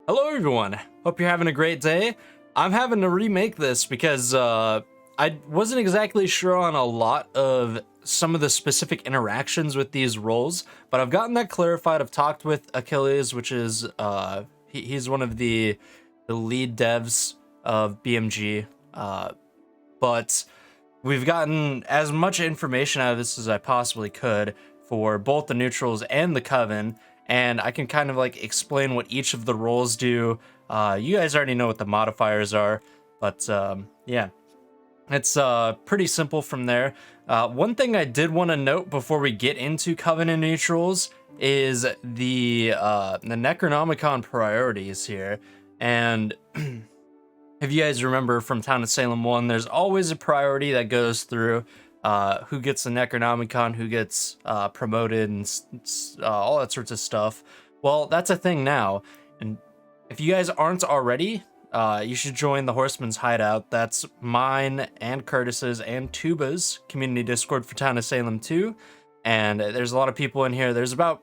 Hello everyone, hope you're having a great day. I'm having to remake this because I wasn't exactly sure on a lot of some of the specific interactions with these roles, but I've gotten that clarified. I've talked with Achilles, which is he's one of the lead devs of BMG, but we've gotten as much information out of this as I possibly could for both the neutrals and the Coven, and I can kind of like explain what each of the roles do. You guys already know what the modifiers are, but yeah, it's pretty simple from there. One thing I did want to note before we get into Coven and neutrals is the Necronomicon priorities here, and if you guys remember from Town of Salem 1, there's always a priority that goes through who gets the Necronomicon, who gets promoted, and all that sorts of stuff. Well, that's a thing now. And if you guys aren't already, you should join the Horseman's Hideout. That's mine and Curtis's and Tuba's community Discord for Town of Salem 2. And there's a lot of people in here. There's about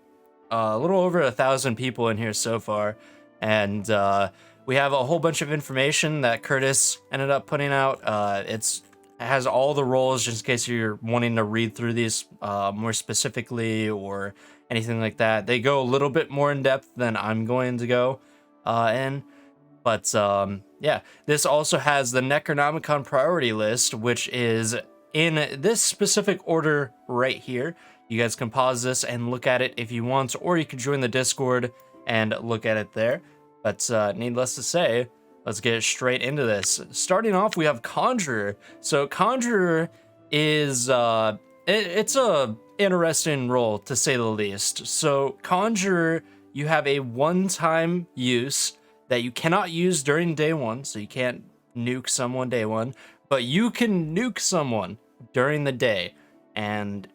a little over 1,000 people in here so far. And we have a whole bunch of information that Curtis ended up putting out. It has all the roles, just in case you're wanting to read through these more specifically or anything like that. They go a little bit more in depth than I'm going to go in. But yeah, this also has the Necronomicon priority list, which is in this specific order right here. You guys can pause this and look at it if you want, or you can join the Discord and look at it there. But needless to say, let's get straight into this. Starting off, we have Conjurer. So Conjurer is it's a interesting role, to say the least. So Conjurer, you have a one-time use that you cannot use during day one, so you can't nuke someone day one, but you can nuke someone during the day, and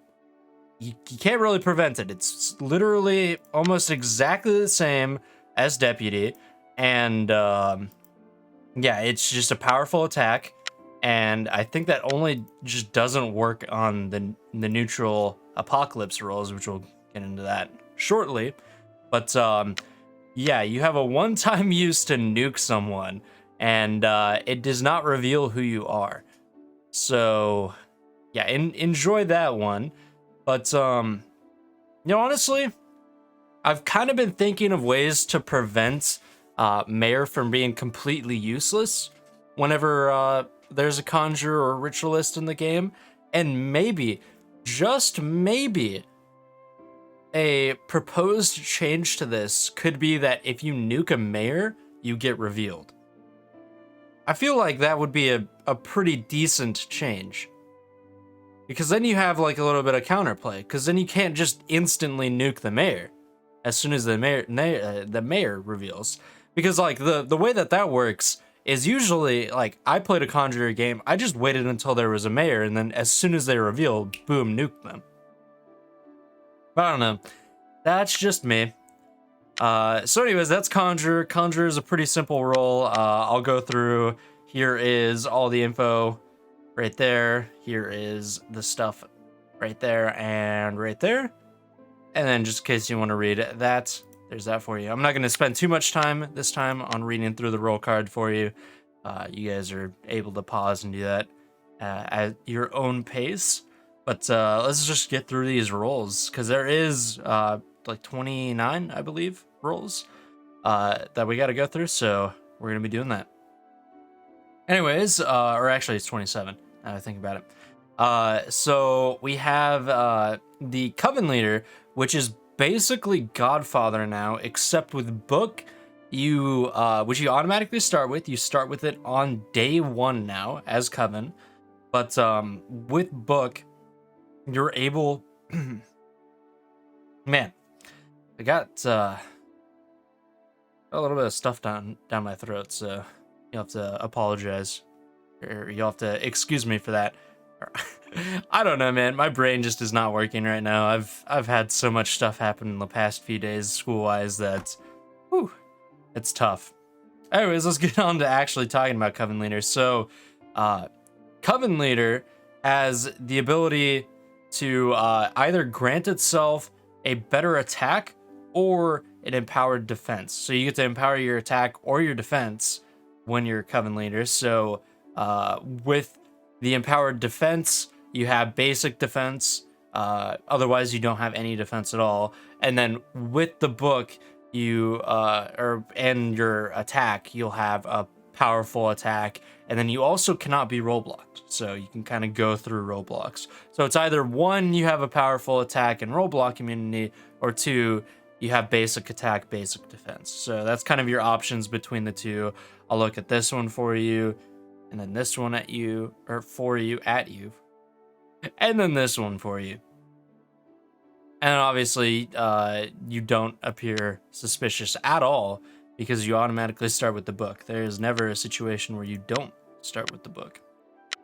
you can't really prevent it. It's literally almost exactly the same as Deputy, and yeah, it's just a powerful attack, and I think that only just doesn't work on the neutral Apocalypse roles, which we'll get into that shortly. But yeah, you have a one-time use to nuke someone, and it does not reveal who you are. So yeah, enjoy that one. But honestly, I've kind of been thinking of ways to prevent Mayor from being completely useless whenever there's a Conjurer or Ritualist in the game. And maybe, just maybe, a proposed change to this could be that if you nuke a Mayor, you get revealed. I feel like that would be a pretty decent change. Because then you have like a little bit of counterplay, because then you can't just instantly nuke the Mayor as soon as the mayor reveals. Because like the way that works is usually, like, I played a Conjurer game, I just waited until there was a Mayor, and then as soon as they revealed, boom, nuke them. But I don't know, that's just me. So anyways, that's Conjurer. Conjurer is a pretty simple role. I'll go through. Here is all the info right there. Here is the stuff right there and right there. And then just in case you want to read that, there's that for you. I'm not going to spend too much time this time on reading through the role card for you. You guys are able to pause and do that at your own pace. But let's just get through these roles, because there is like 29, I believe, roles that we got to go through. So we're going to be doing that. Anyways, or actually it's 27, now that I think about it. So we have the Coven leader, which is basically Godfather now, except with Book, which you automatically start with. You start with it on day one now as Coven, but with Book, you're able. Man, I got a little bit of stuff down my throat, so you'll have to apologize, or you'll have to excuse me for that. I don't know, man. My brain just is not working right now. I've had so much stuff happen in the past few days school-wise that, whew, it's tough. Anyways, let's get on to actually talking about Coven Leader. So, Coven Leader has the ability to either grant itself a better attack or an empowered defense. So you get to empower your attack or your defense when you're a Coven leader. So with the empowered defense, you have basic defense. Otherwise, you don't have any defense at all. And then with the book, and your attack, you'll have a powerful attack. And then you also cannot be role blocked. So you can kind of go through roadblocks. So it's either one, you have a powerful attack and roadblock immunity, or two, you have basic attack, basic defense. So that's kind of your options between the two. I'll look at this one for you, and then this one at you, or for you, at you, and then this one for you. And obviously, you don't appear suspicious at all because you automatically start with the book. There is never a situation where you don't start with the book.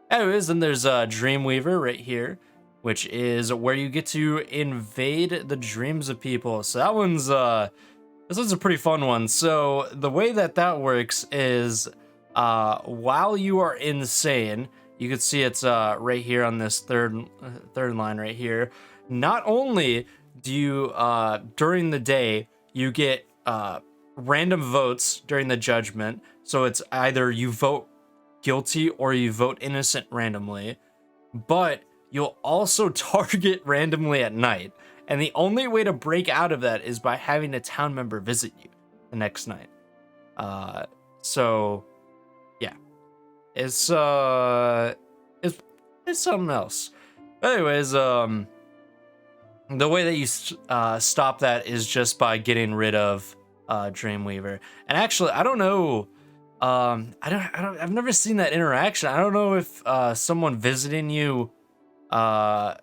Anyways, then there's Dreamweaver right here, which is where you get to invade the dreams of people. So that one's this one's a pretty fun one. So the way that works is while you are insane, you can see it's right here on this third line right here. Not only do you during the day you get random votes during the judgment, so it's either you vote guilty or you vote innocent randomly, but you'll also target randomly at night. And the only way to break out of that is by having a town member visit you the next night. So yeah, it's something else. But anyways, the way that you stop that is just by getting rid of Dreamweaver. And actually, I don't know. I've never seen that interaction. I don't know if someone visiting you, or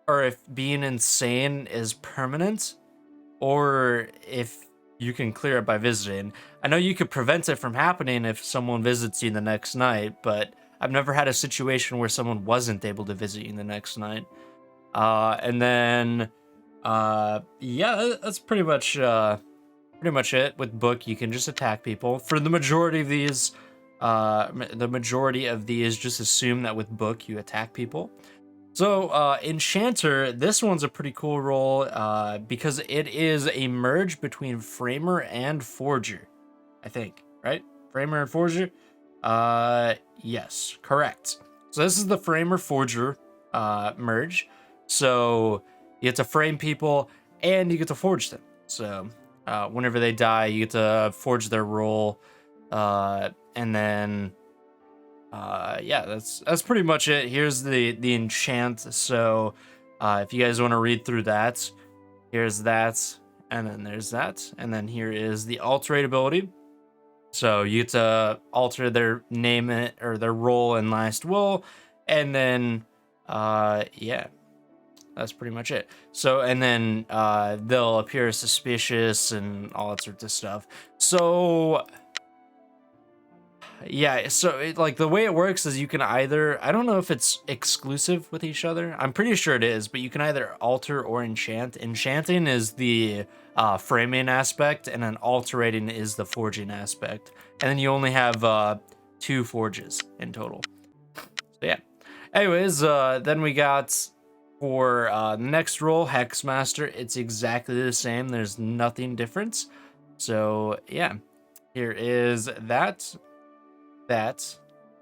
if being insane is permanent, or if you can clear it by visiting. I know you could prevent it from happening if someone visits you the next night, but I've never had a situation where someone wasn't able to visit you the next night. And then, yeah, that's pretty much it. With book, you can just attack people. For the majority of these, just assume that with book, you attack people. So, Enchanter, this one's a pretty cool role, because it is a merge between Framer and Forger, I think, right? Framer and Forger? Yes, correct. So this is the Framer Forger, merge. So you get to frame people and you get to forge them. So whenever they die, you get to forge their role. And then yeah, that's pretty much it. Here's the enchant. So if you guys want to read through that, here's that, and then there's that, and then here is the alterate ability. So you get to alter their name or their role and last will, and then yeah, that's pretty much it. So, and then they'll appear suspicious and all that sorts of stuff. So yeah, so like the way it works is you can either, I don't know if it's exclusive with each other. I'm pretty sure it is, but you can either alter or enchant. Enchanting is the framing aspect, and then alterating is the forging aspect. And then you only have 2 forges in total. So yeah. Anyways, then we got for the next role, Hexmaster. It's exactly the same. There's nothing different. So yeah, here is that,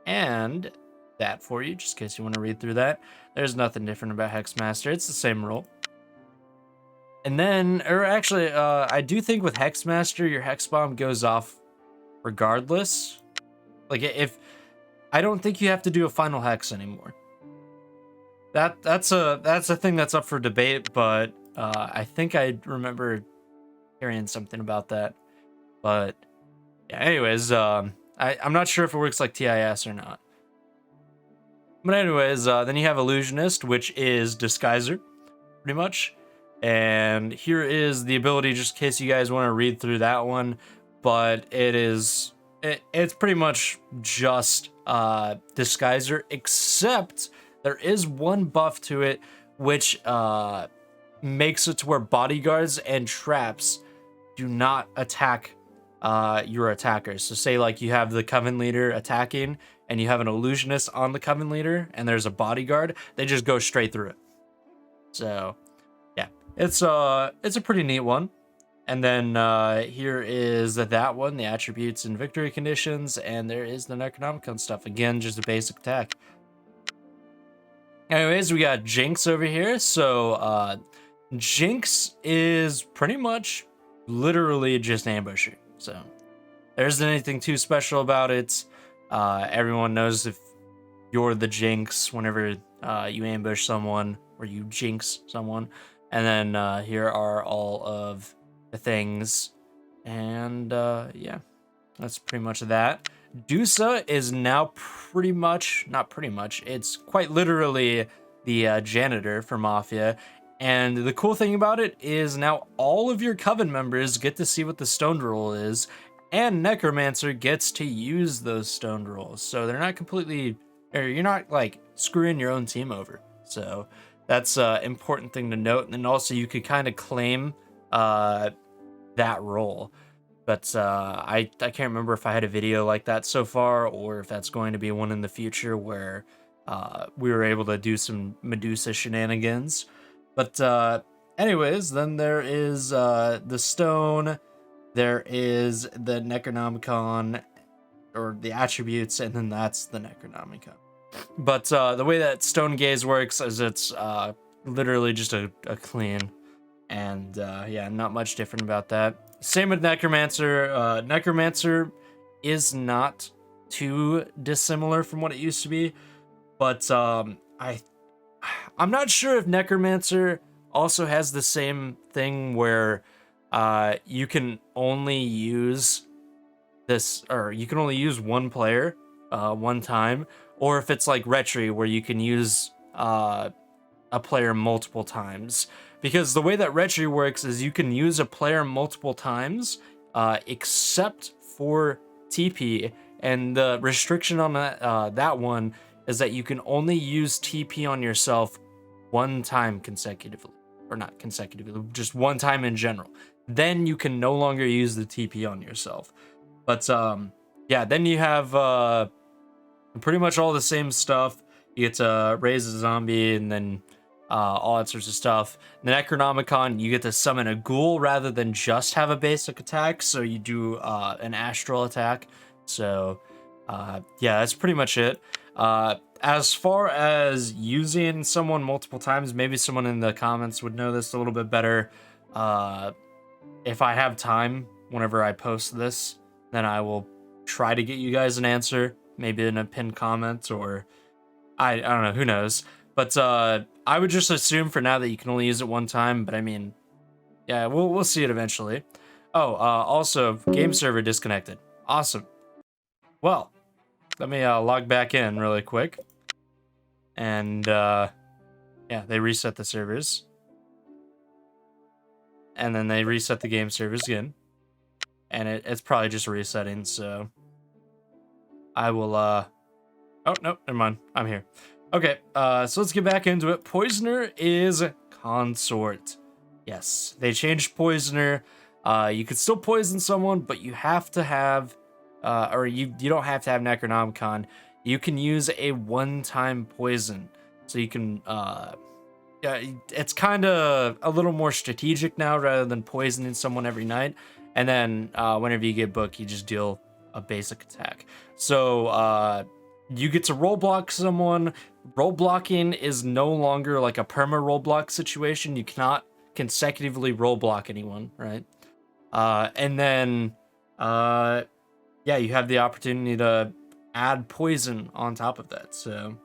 and that for you, just in case you want to read through that. There's nothing different about Hexmaster. It's the same role. And then, or actually, I do think with Hexmaster, your Hex Bomb goes off regardless. Like, if I don't think you have to do a final Hex anymore. That's a thing that's up for debate, but I think I remember hearing something about that. But yeah, anyways, I'm not sure if it works like TIS or not. But anyways, then you have Illusionist, which is Disguiser, pretty much. And here is the ability, just in case you guys want to read through that one. But it's pretty much just Disguiser, except there is one buff to it, which makes it to where bodyguards and traps do not attack your attackers. So say like you have the Coven leader attacking and you have an illusionist on the Coven leader and there's a bodyguard, they just go straight through it. So yeah, it's a pretty neat one. And then here is that one, the attributes and victory conditions, and there is the Necronomicon stuff. Again, just a basic attack. Anyways, we got Jinx over here. So Jinx is pretty much literally just ambushing. So there isn't anything too special about it. Everyone knows if you're the Jinx whenever you ambush someone or you jinx someone. And then here are all of the things. And yeah, that's pretty much that. Dusa is now pretty much, not pretty much, it's quite literally the janitor for Mafia. And the cool thing about it is now all of your Coven members get to see what the stoned roll is, and Necromancer gets to use those stoned rolls. So they're not completely, or you're not like screwing your own team over. So that's an important thing to note. And then also you could kind of claim that role. But I can't remember if I had a video like that so far, or if that's going to be one in the future where we were able to do some Medusa shenanigans. But anyways, then there is the stone, there is the Necronomicon, or the attributes, and then that's the Necronomicon. But the way that Stone Gaze works is it's literally just a clean, and yeah, not much different about that. Same with Necromancer. Necromancer is not too dissimilar from what it used to be, but I'm not sure if Necromancer also has the same thing where you can only use this, or you can only use one player one time, or if it's like Retri where you can use a player multiple times. Because the way that Retri works is you can use a player multiple times, except for TP, and the restriction on that one is that you can only use TP on yourself one time consecutively, or not consecutively, just one time in general. Then you can no longer use the TP on yourself. But yeah, then you have pretty much all the same stuff. You get to raise a zombie, and then all that sorts of stuff. The Necronomicon, you get to summon a ghoul rather than just have a basic attack, so you do an astral attack. So yeah, that's pretty much it. As far as using someone multiple times, maybe someone in the comments would know this a little bit better. If I have time, whenever I post this, then I will try to get you guys an answer, maybe in a pinned comment, or I don't know, who knows. But I would just assume for now that you can only use it one time, but I mean, yeah, we'll see it eventually. Oh, also, game server disconnected. Awesome. Well, let me log back in really quick. And yeah, they reset the servers. And then they reset the game servers again. And it's probably just resetting, so I will, oh, no, never mind. I'm here. Okay, so let's get back into it. Poisoner is Consort. Yes, they changed Poisoner. You could still poison someone, but you have to have, or you don't have to have Necronomicon. You can use a one-time poison. So you can, yeah, it's kind of a little more strategic now rather than poisoning someone every night. And then whenever you get booked, you just deal a basic attack. So you get to role block someone. Role blocking is no longer like a perma role block situation. You cannot consecutively role block anyone, right? And then yeah, you have the opportunity to add poison on top of that. So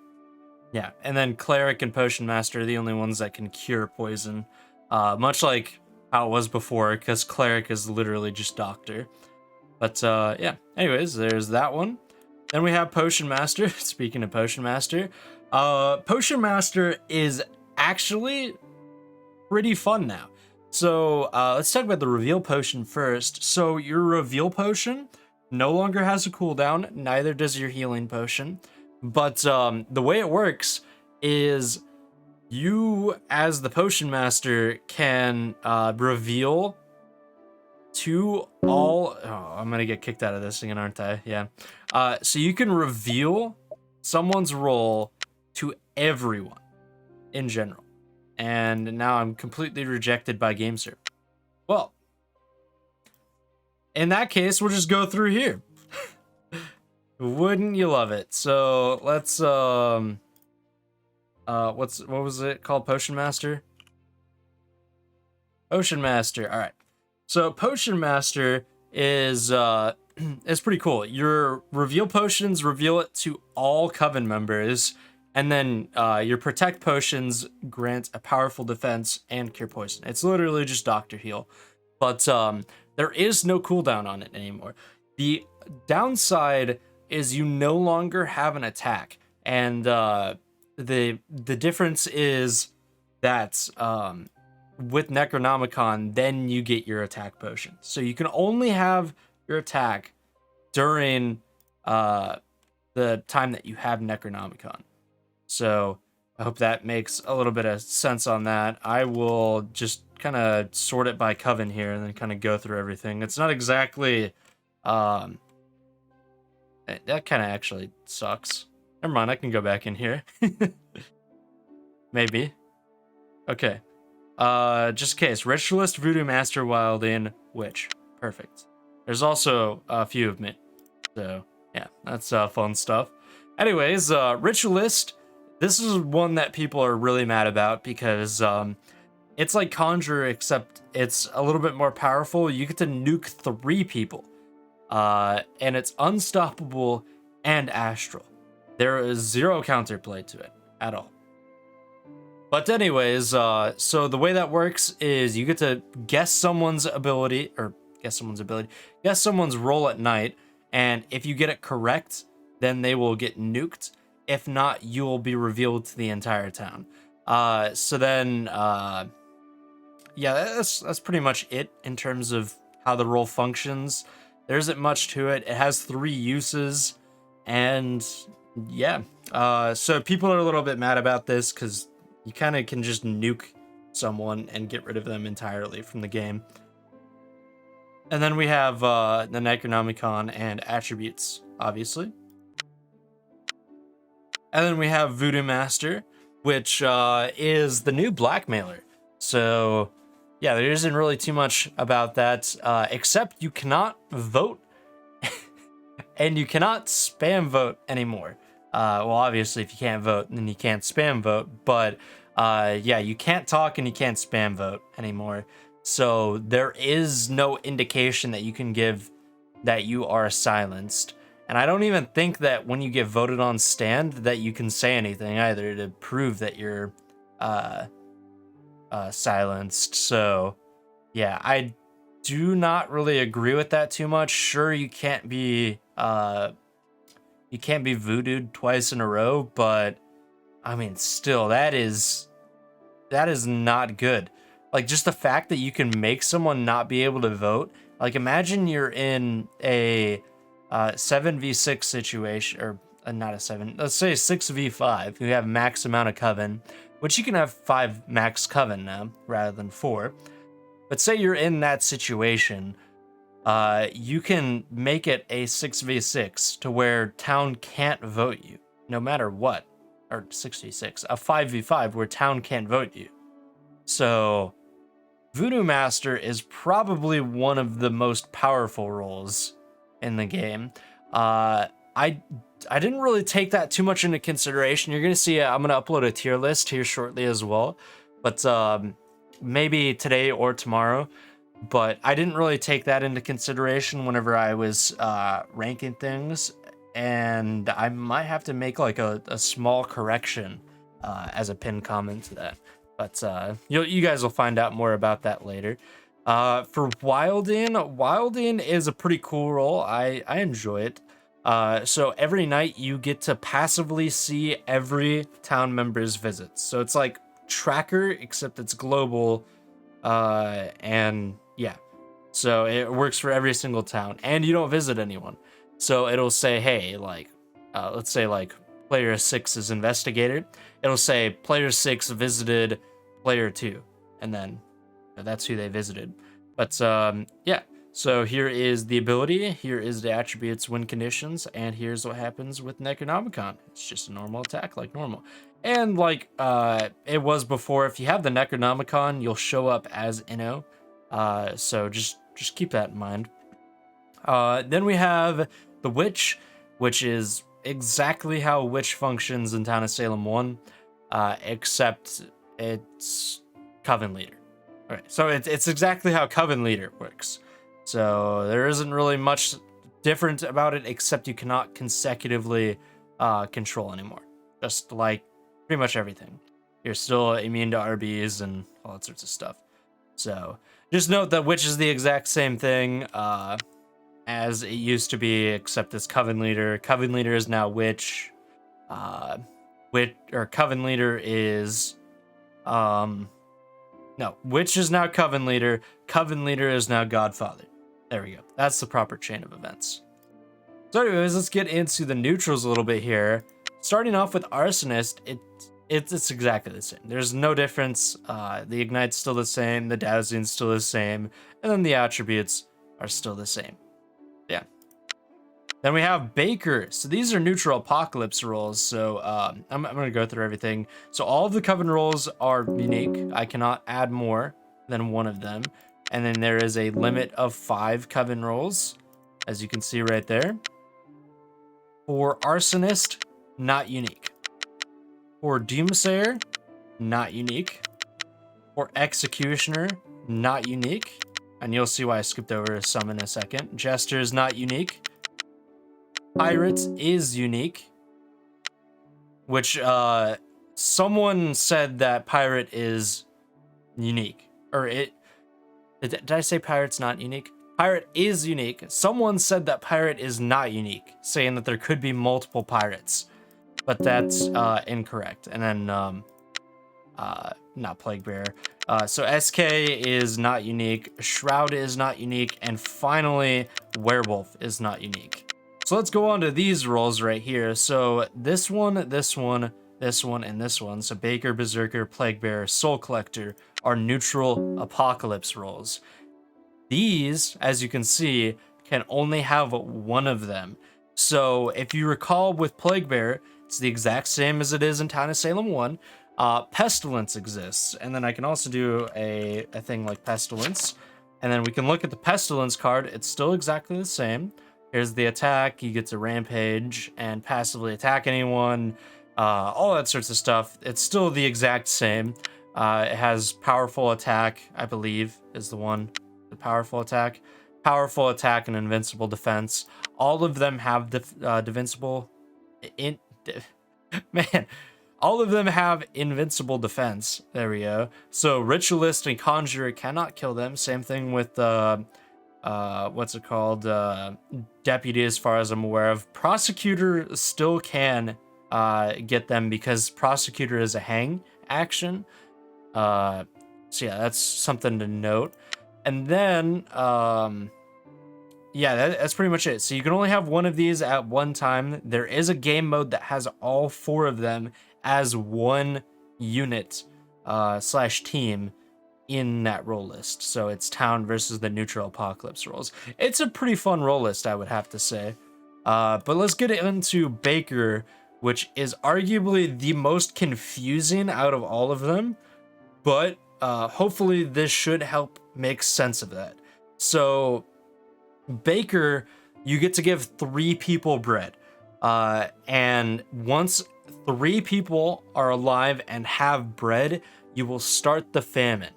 yeah, and then Cleric and Potion Master are the only ones that can cure poison, much like how it was before, because Cleric is literally just Doctor. But yeah, anyways, there's that one. Then we have Potion Master. Speaking of Potion Master, Potion Master is actually pretty fun now. So let's talk about the Reveal Potion first. So your Reveal Potion no longer has a cooldown, neither does your Healing Potion. But the way it works is you, as the Potion Master, can reveal to all... Oh, I'm gonna get kicked out of this again, aren't I? Yeah. So you can reveal someone's role to everyone in general. And now I'm completely rejected by GameServe. Well, in that case, we'll just go through here. Wouldn't you love it? So let's what was it called? Potion Master? Potion Master. All right. So Potion Master is it's pretty cool. Your reveal potions reveal it to all Coven members, and then your protect potions grant a powerful defense and cure poison. It's literally just Doctor Heal, but there is no cooldown on it anymore. The downside is you no longer have an attack, and the difference is that with Necronomicon, then you get your attack potion. So you can only have your attack during the time that you have Necronomicon. So I hope that makes a little bit of sense on that. I will just kind of sort it by Coven here and then kind of go through everything. It's not exactly that kind of actually sucks. Never mind, I can go back in here. Maybe. Okay. Just in case, Ritualist, Voodoo Master, Wilding, Witch. Perfect. There's also a few of me. So, yeah, that's fun stuff. Anyways, Ritualist, this is one that people are really mad about because it's like Conjure, except it's a little bit more powerful. You get to nuke 3 people. And it's unstoppable and astral. There is 0 counterplay to it at all. But anyways, so the way that works is you get to guess someone's roll at night, and if you get it correct, then they will get nuked. If not, you will be revealed to the entire town. So then, yeah, that's pretty much it in terms of how the roll functions. There isn't much to it. It has 3 uses, and yeah. So people are a little bit mad about this because you kind of can just nuke someone and get rid of them entirely from the game. And then we have the Necronomicon and attributes, obviously. And then we have Voodoo Master, which is the new blackmailer. So yeah, there isn't really too much about that, except you cannot vote and you cannot spam vote anymore. Well, obviously, if you can't vote, then you can't spam vote. But yeah, you can't talk and you can't spam vote anymore. So there is no indication that you can give that you are silenced. And I don't even think that when you get voted on stand that you can say anything either to prove that you're silenced. So yeah, I do not really agree with that too much. Sure, you can't be voodooed twice in a row, but I mean, still, that is not good. Like, just the fact that you can make someone not be able to vote. Like, imagine you're in a 7v6 situation, or not a 7, let's say 6v5. You have max amount of Coven, which you can have 5 max Coven now rather than 4. But say you're in that situation, you can make it a 6v6 to where town can't vote you, no matter what. Or 6v6, a 5v5 where town can't vote you. So Voodoo Master is probably one of the most powerful roles in the game. I didn't really take that too much into consideration. You're gonna see I'm gonna upload a tier list here shortly as well, but maybe today or tomorrow. But I didn't really take that into consideration whenever I was ranking things, and I might have to make like a small correction as a pinned comment to that. But you guys will find out more about that later. For Wilding is a pretty cool role. I enjoy it. So every night you get to passively see every town member's visits. So it's like Tracker, except it's global. And yeah, so it works for every single town, and you don't visit anyone. So it'll say, hey, like, let's say like player 6 is investigated. It'll say player 6 visited player 2, and then that's who they visited. But yeah, so here is the ability, here is the attributes, win conditions, and here's what happens with Necronomicon. It's just a normal attack like normal. And like it was before, if you have the Necronomicon, you'll show up as Inno. So just keep that in mind. Then we have the Witch, which is exactly how Witch functions in Town of Salem 1, except it's Coven Leader. Okay, so it's exactly how Coven Leader works. So there isn't really much different about it, except you cannot consecutively control anymore. Just like pretty much everything. You're still immune to RBs and all that sorts of stuff. So just note that Witch is the exact same thing as it used to be, except it's Coven Leader. Coven Leader is now Witch. Coven Leader is no, Witch is now Coven Leader. Coven Leader is now Godfather. There we go. That's the proper chain of events. So anyways, let's get into the neutrals a little bit here. Starting off with Arsonist, it's exactly the same. There's no difference. The Ignite's still the same, the Dazzling's still the same, and then the attributes are still the same. Yeah. Then we have Baker. So these are neutral apocalypse rolls. So I'm going to go through everything. So all of the Coven rolls are unique. I cannot add more than one of them. And then there is a limit of 5 Coven rolls, as you can see right there. For Arsonist, not unique. For Doomsayer, not unique. For Executioner, not unique. And you'll see why I skipped over some in a second. Jester is not unique. Pirates is unique. Which, someone said that Pirate is unique. Or did I say Pirate's not unique? Pirate is unique. Someone said that Pirate is not unique, saying that there could be multiple pirates. But that's incorrect. And then, not Plague Bearer. So SK is not unique. Shroud is not unique. And finally, Werewolf is not unique. So let's go on to these rolls right here. So this one, this one, this one, and this one. So Baker, Berserker, Plague Bearer, Soul Collector are neutral apocalypse rolls. These, as you can see, can only have one of them. So if you recall with Plague Bearer, it's the exact same as it is in Town of Salem 1. Pestilence exists, and then I can also do a thing like Pestilence. And then we can look at the Pestilence card. It's still exactly the same. Here's the attack. You get to rampage and passively attack anyone. All that sorts of stuff. It's still the exact same. It has powerful attack, I believe, is the one. The powerful attack. Powerful attack and invincible defense. All of them have all of them have invincible defense. There we go. So Ritualist and Conjurer cannot kill them. Same thing with what's it called? Deputy, as far as I'm aware of. Prosecutor still can get them because Prosecutor is a hang action. So yeah, that's something to note. And then, yeah, that's pretty much it. So you can only have one of these at one time. There is a game mode that has all 4 of them as one unit / team in that roll list. So it's Town versus the neutral apocalypse rolls. It's a pretty fun roll list, I would have to say. But let's get into Baker, which is arguably the most confusing out of all of them. But hopefully this should help make sense of that. So Baker, you get to give 3 people bread. And once 3 people are alive and have bread, you will start the famine.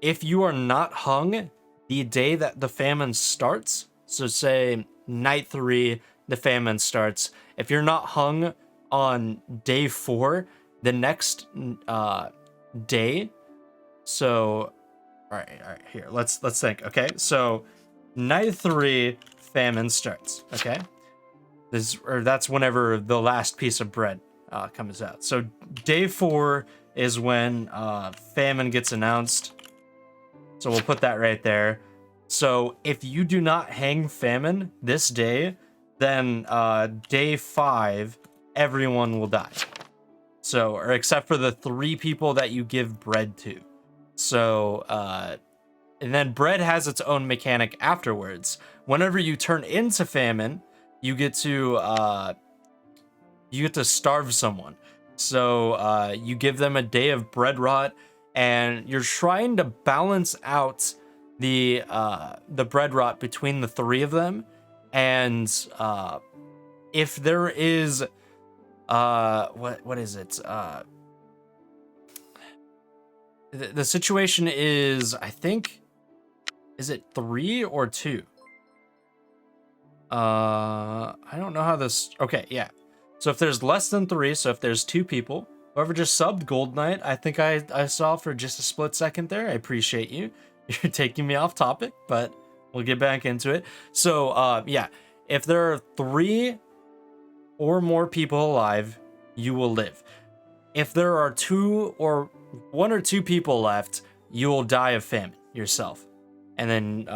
If you are not hung the day that the famine starts, so say night 3, the famine starts. If you're not hung on day 4, the next day, so all right, here, let's think. Okay, so night 3, famine starts. Okay, that's whenever the last piece of bread comes out. So day 4 is when famine gets announced. So we'll put that right there. So if you do not hang famine this day, then day 5, everyone will die. So, or except for the 3 people that you give bread to. So, and then bread has its own mechanic afterwards. Whenever you turn into famine, you get to starve someone. So you give them a day of bread rot, and you're trying to balance out the bread rot between the three of them, and if there is what is it? The situation is, I think, is it 3 or 2? I don't know how this. Okay, yeah. So if there's less than 3, so if there's 2 people, whoever just subbed Gold Knight, I think I saw for just a split second there. I appreciate you. You're taking me off topic, but we'll get back into it. So yeah, if there are 3 or more people alive, you will live. If there are 1 or 2 people left, you will die of famine yourself, and then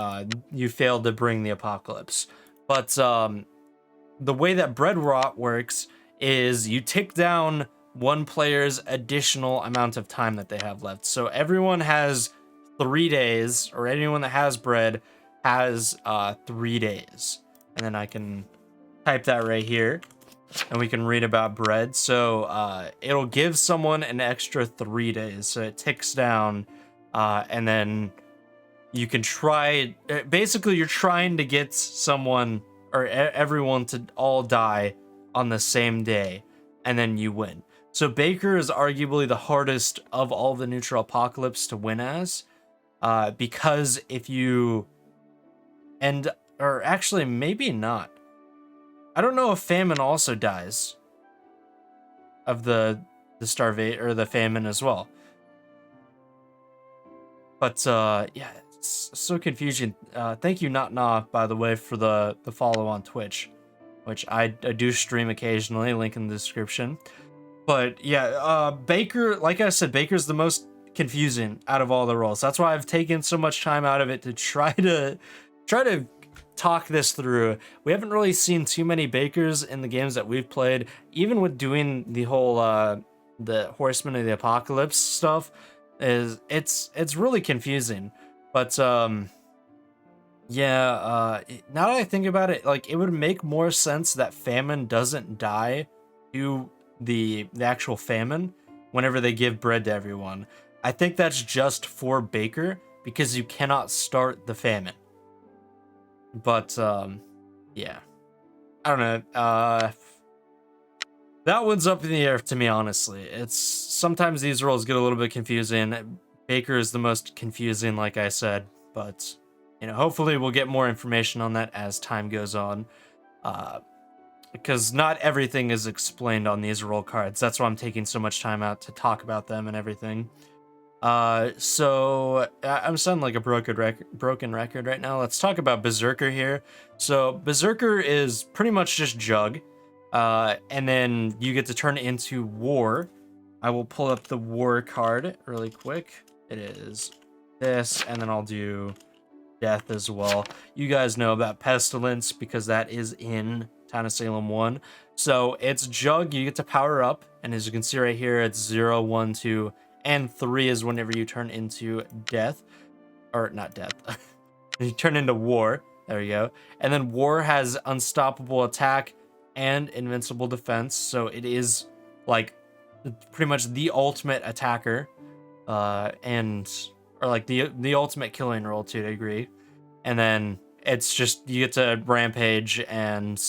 you failed to bring the apocalypse. But the way that bread rot works is you tick down one player's additional amount of time that they have left. So everyone has 3 days, or anyone that has bread has 3 days. And then I can type that right here, and we can read about bread. So it'll give someone an extra 3 days. So it ticks down, and then you can try. Basically, you're trying to get someone or everyone to all die on the same day, and then you win. So Baker is arguably the hardest of all the neutral apocalypse to win as, because if you or actually maybe not. I don't know if famine also dies of the starvation or the famine as well. But yeah, it's so confusing. Thank you, Not Nah, by the way, for the follow on Twitch, which I do stream occasionally. Link in the description. But yeah, Baker, like I said, Baker's the most confusing out of all the roles. That's why I've taken so much time out of it to try to talk this through. We haven't really seen too many Bakers in the games that we've played, even with doing the whole the Horsemen of the Apocalypse stuff. It's really confusing. But yeah, now that I think about it, like, it would make more sense that famine doesn't die to the actual famine whenever they give bread to everyone. I think that's just for Baker because you cannot start the famine. But yeah, I don't know. That one's up in the air to me, honestly. It's sometimes these roles get a little bit confusing. Baker is the most confusing, like I said, but you know, hopefully we'll get more information on that as time goes on. Because not everything is explained on these role cards. That's why I'm taking so much time out to talk about them and everything. So I'm sounding like a broken record right now. Let's talk about Berserker here. So Berserker is pretty much just Jug, and then you get to turn it into War. I will pull up the War card really quick. It is this, and then I'll do Death as well. You guys know about Pestilence because that is in Town of Salem 1. So it's Jug, you get to power up, and as you can see right here, it's 0, 1, 2, and 3 is whenever you turn into Death. Or not Death. You turn into War. There you go. And then War has unstoppable attack and invincible defense. So it is like pretty much the ultimate attacker. Or like the ultimate killing role to a degree. And then it's just you get to rampage and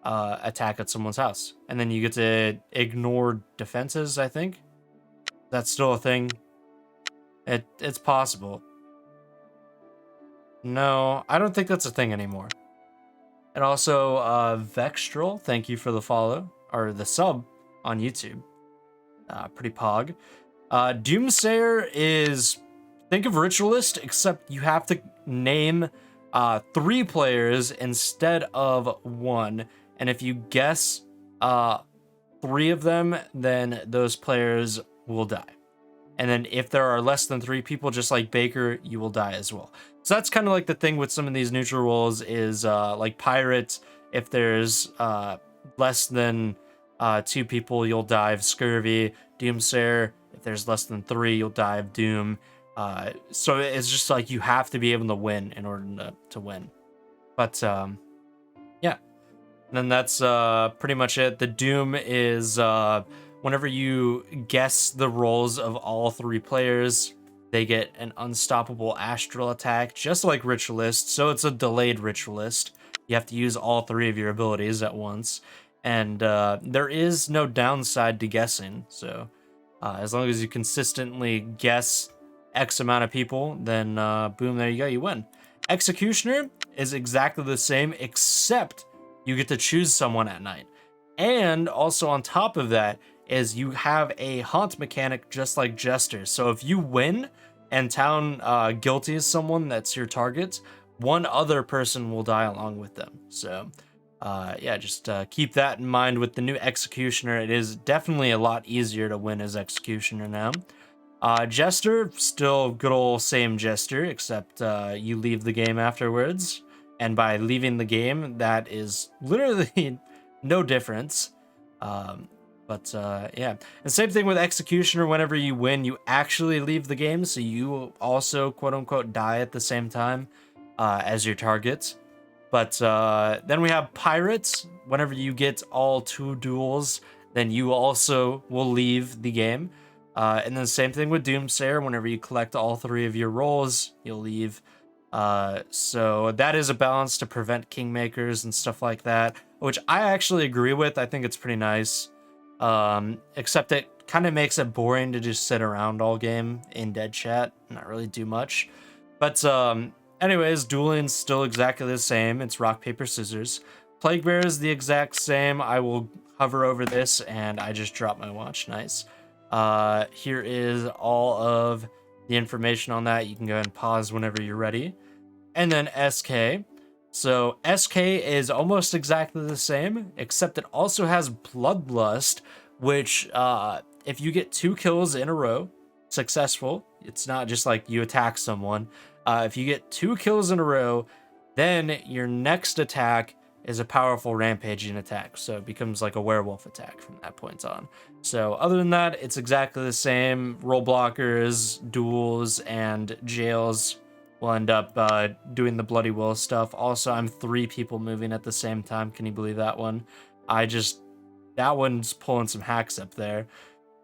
attack at someone's house. And then you get to ignore defenses, I think. That's still a thing. It's possible. No, I don't think that's a thing anymore. And also, Vextrel, thank you for the follow, or the sub on YouTube. Pretty pog. Doomsayer is, think of Ritualist, except you have to name 3 players instead of 1. And if you guess 3 of them, then those players will die. And then if there are less than 3 people, just like Baker, you will die as well. So that's kind of like the thing with some of these neutral roles is like Pirate, if there's less than 2 people, you'll die of Scurvy. Doomsayer, if there's less than 3, you'll die of Doom. So it's just like you have to be able to win in order to win. But yeah. And then that's pretty much it. The Doom is whenever you guess the roles of all 3 players, they get an unstoppable astral attack, just like Ritualist, so it's a delayed Ritualist. You have to use all 3 of your abilities at once, and there is no downside to guessing, so as long as you consistently guess X amount of people, then boom, there you go, you win. Executioner is exactly the same, except you get to choose someone at night. And also on top of that is you have a haunt mechanic just like Jester. So if you win and town guilties someone that's your target, one other person will die along with them. So yeah, just keep that in mind with the new Executioner. It is definitely a lot easier to win as Executioner now. Jester, still good old same Jester, except you leave the game afterwards. And by leaving the game, that is literally no difference. Yeah. And same thing with Executioner. Whenever you win, you actually leave the game, so you also, quote-unquote, die at the same time as your target. But then we have Pirates. Whenever you get all 2 duels, then you also will leave the game. And then same thing with Doomsayer. Whenever you collect all 3 of your rolls, you'll leave. So that is a balance to prevent Kingmakers and stuff like that, which I actually agree with. I think it's pretty nice. Except it kind of makes it boring to just sit around all game in dead chat and not really do much. But anyways, dueling's still exactly the same. It's rock, paper, scissors. Plague Bear is the exact same. I will hover over this and I just drop my watch. Nice. Here is all of the information on that. You can go ahead and pause whenever you're ready. And then SK. So SK is almost exactly the same, except it also has Bloodlust, which if you get 2 kills in a row, successful, it's not just like you attack someone. If you get 2 kills in a row, then your next attack is a powerful rampaging attack. So it becomes like a werewolf attack from that point on. So other than that, it's exactly the same. Roll blockers, duels, and jails will end up doing the Bloody Will stuff. Also, I'm 3 people moving at the same time. Can you believe that one? That one's pulling some hacks up there.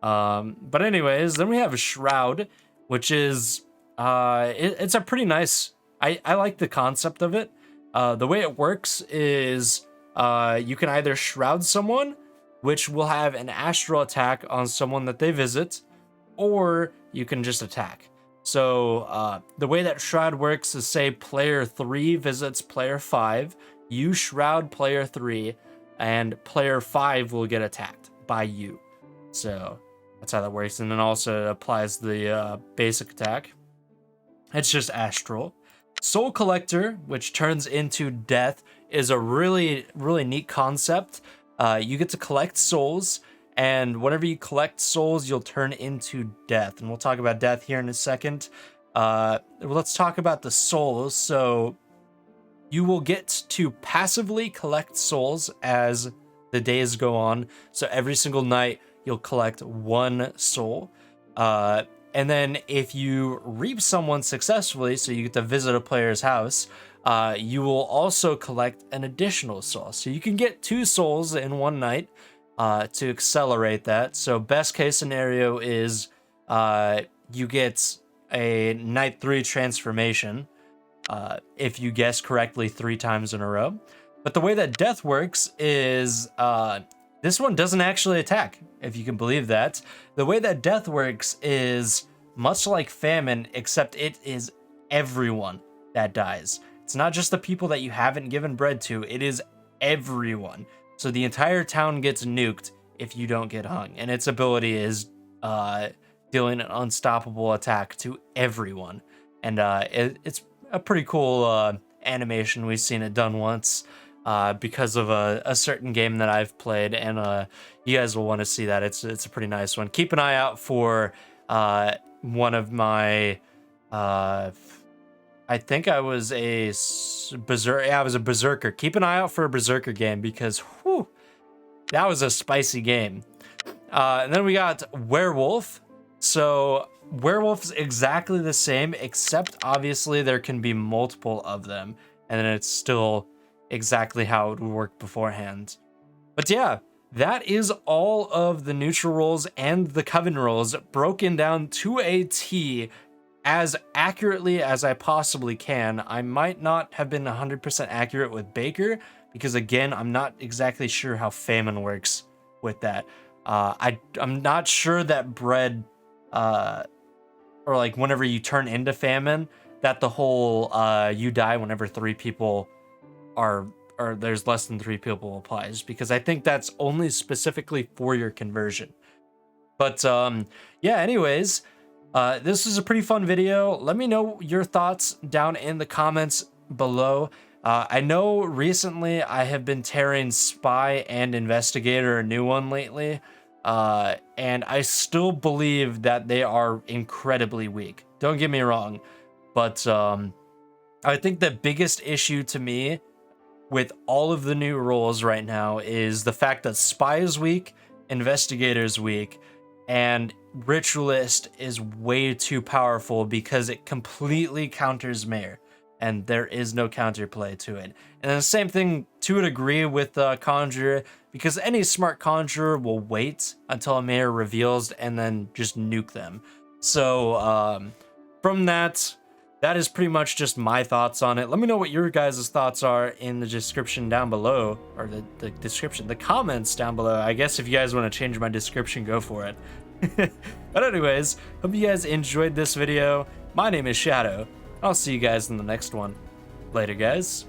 But anyways, then we have a Shroud, which is, it's a pretty nice, I like the concept of it. The way it works is you can either Shroud someone, which will have an astral attack on someone that they visit, or you can just attack. So the way that Shroud works is, say player 3 visits player 5, you Shroud player 3, and player 5 will get attacked by you. So that's how that works. And then also it applies the basic attack. It's just astral. Soul Collector, which turns into death, is a really, really neat concept. You get to collect souls, and whenever you collect souls, you'll turn into death. And we'll talk about death here in a second. Let's talk about the souls. So you will get to passively collect souls as the days go on. So every single night, you'll collect 1 soul. And then if you reap someone successfully, so you get to visit a player's house, you will also collect an additional soul. So you can get 2 souls in one night to accelerate that. So best case scenario is you get a night 3 transformation if you guess correctly 3 times in a row. But the way that death works is this one doesn't actually attack, if you can believe that. The way that death works is much like famine, except it is everyone that dies. It's not just the people that you haven't given bread to, it is everyone. So the entire town gets nuked if you don't get hung. And its ability is dealing an unstoppable attack to everyone. And it's a pretty cool animation. We've seen it done once. Because of a certain game that I've played, and you guys will want to see that. It's a pretty nice one. Keep an eye out for one of my, I think I was a berserker. Yeah, I was a berserker. Keep an eye out for a berserker game because whew, that was a spicy game. And then we got werewolf. So werewolf's exactly the same, except obviously there can be multiple of them, and then it's still exactly how it would work beforehand. But yeah, that is all of the neutral roles and the Coven roles broken down to a T. as accurately as I possibly can. I might not have been 100% accurate with Baker because, again, I'm not exactly sure how famine works with that. I'm not sure that bread, or like whenever you turn into famine, that the whole you die whenever three people are, or there's less than three people applies, because I think that's only specifically for your conversion. But yeah, anyways, this is a pretty fun video. Let me know your thoughts down in the comments below. I know recently I have been tearing Spy and Investigator, a new one lately, and I still believe that they are incredibly weak. Don't get me wrong, but I think the biggest issue to me with all of the new roles right now is the fact that Spy is weak, Investigator is weak, and Ritualist is way too powerful because it completely counters Mayor, and there is no counterplay to it. And the same thing to a degree with Conjurer, because any smart Conjurer will wait until a Mayor reveals and then just nuke them. So from that is pretty much just my thoughts on it. Let me know what your guys' thoughts are in the description down below, or the comments down below. I guess if you guys want to change my description, go for it. But anyways, hope you guys enjoyed this video. My name is Shadow. I'll see you guys in the next one. Later, guys.